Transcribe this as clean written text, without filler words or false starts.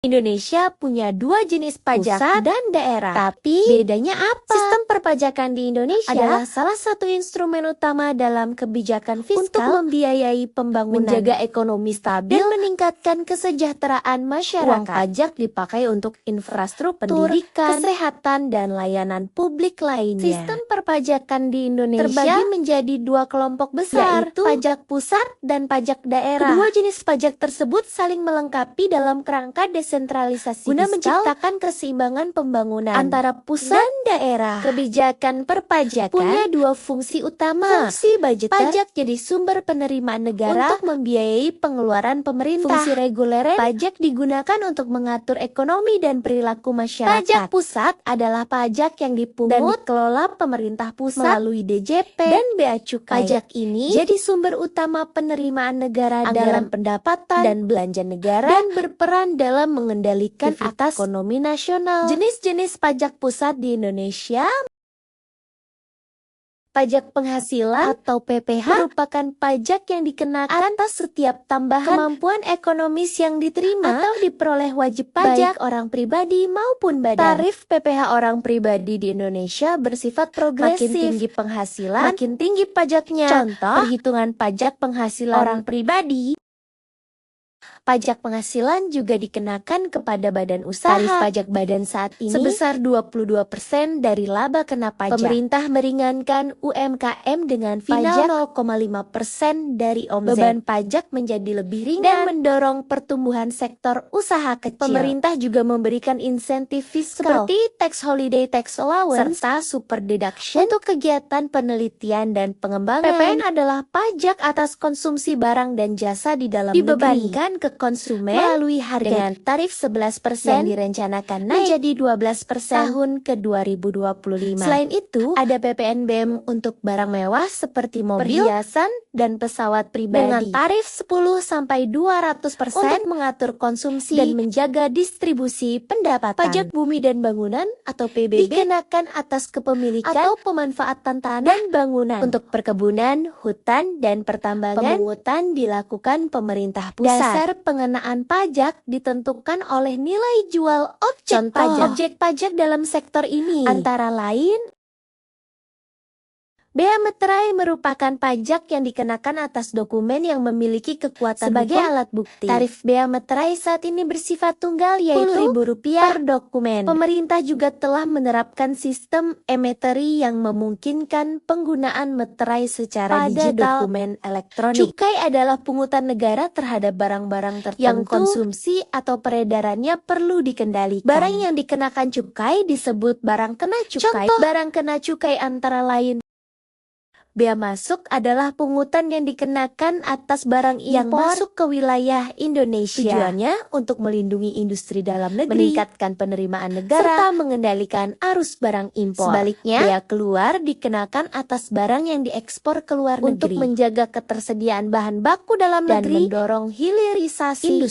Indonesia punya dua jenis pajak, pusat dan daerah. Tapi bedanya apa? Sistem perpajakan di Indonesia adalah salah satu instrumen utama dalam kebijakan fiskal untuk membiayai pembangunan, menjaga ekonomi stabil, dan meningkatkan kesejahteraan masyarakat. Uang pajak dipakai untuk infrastruktur, pendidikan, kesehatan, dan layanan publik lainnya. Sistem perpajakan di Indonesia terbagi menjadi dua kelompok besar, yaitu pajak pusat dan pajak daerah. Kedua jenis pajak tersebut saling melengkapi dalam kerangka desentralisasi guna menciptakan keseimbangan pembangunan antara pusat dan daerah. Kebijakan perpajakan punya dua fungsi utama. Fungsi budgeter, pajak jadi sumber penerimaan negara untuk membiayai pengeluaran pemerintah. Fungsi reguler, pajak digunakan untuk mengatur ekonomi dan perilaku masyarakat. Pajak pusat adalah pajak yang dipungut dan dikelola pemerintah pusat melalui DJP dan Bea Cukai. Pajak ini jadi sumber utama penerimaan negara dalam pendapatan dan belanja negara dan berperan dalam mengendalikan atas ekonomi nasional. Jenis-jenis pajak pusat di Indonesia: pajak penghasilan atau PPH merupakan pajak yang dikenakan atas setiap tambahan kemampuan ekonomis yang diterima atau diperoleh wajib pajak baik orang pribadi maupun badan. Tarif PPH orang pribadi di Indonesia bersifat progresif. Makin tinggi penghasilan, makin tinggi pajaknya. Contoh, perhitungan pajak penghasilan orang pribadi. Pajak penghasilan juga dikenakan kepada badan usaha. Tarif pajak badan saat ini sebesar 22% dari laba kena pajak. Pemerintah meringankan UMKM dengan final 0,5% dari omset. Beban pajak menjadi lebih ringan dan mendorong pertumbuhan sektor usaha kecil. Pemerintah juga memberikan insentif fiskal seperti tax holiday, tax allowance, serta super deduction untuk kegiatan penelitian dan pengembangan. PPN adalah pajak atas konsumsi barang dan jasa di dalam negeri. Dibebankan ke konsumen melalui harga dengan tarif 11% yang direncanakan naik menjadi 12% tahun ke 2025. Selain itu, ada PPNBM untuk barang mewah seperti mobil, perhiasan, dan pesawat pribadi dengan tarif 10-200% untuk mengatur konsumsi dan menjaga distribusi pendapatan. Pajak bumi dan bangunan atau PBB dikenakan atas kepemilikan atau pemanfaatan tanah dan bangunan. Untuk perkebunan, hutan, dan pertambangan, pemungutan dilakukan pemerintah pusat. Dasar pengenaan pajak ditentukan oleh nilai jual objek pajak. Objek pajak dalam sektor ini antara lain: bea meterai merupakan pajak yang dikenakan atas dokumen yang memiliki kekuatan sebagai alat bukti. Tarif bea meterai saat ini bersifat tunggal, yaitu Rp10.000 per dokumen. Pemerintah juga telah menerapkan sistem e-meterai yang memungkinkan penggunaan meterai secara digital dokumen elektronik. Cukai adalah pungutan negara terhadap barang-barang tertentu yang konsumsi atau peredarannya perlu dikendalikan. Barang yang dikenakan cukai disebut barang kena cukai. Contoh barang kena cukai antara lain: bea masuk adalah pungutan yang dikenakan atas barang yang masuk ke wilayah Indonesia. Tujuannya untuk melindungi industri dalam negeri, meningkatkan penerimaan negara, serta mengendalikan arus barang impor. Sebaliknya, bea keluar dikenakan atas barang yang diekspor ke luar negeri untuk menjaga ketersediaan bahan baku dalam negeri dan mendorong hilirisasi industri.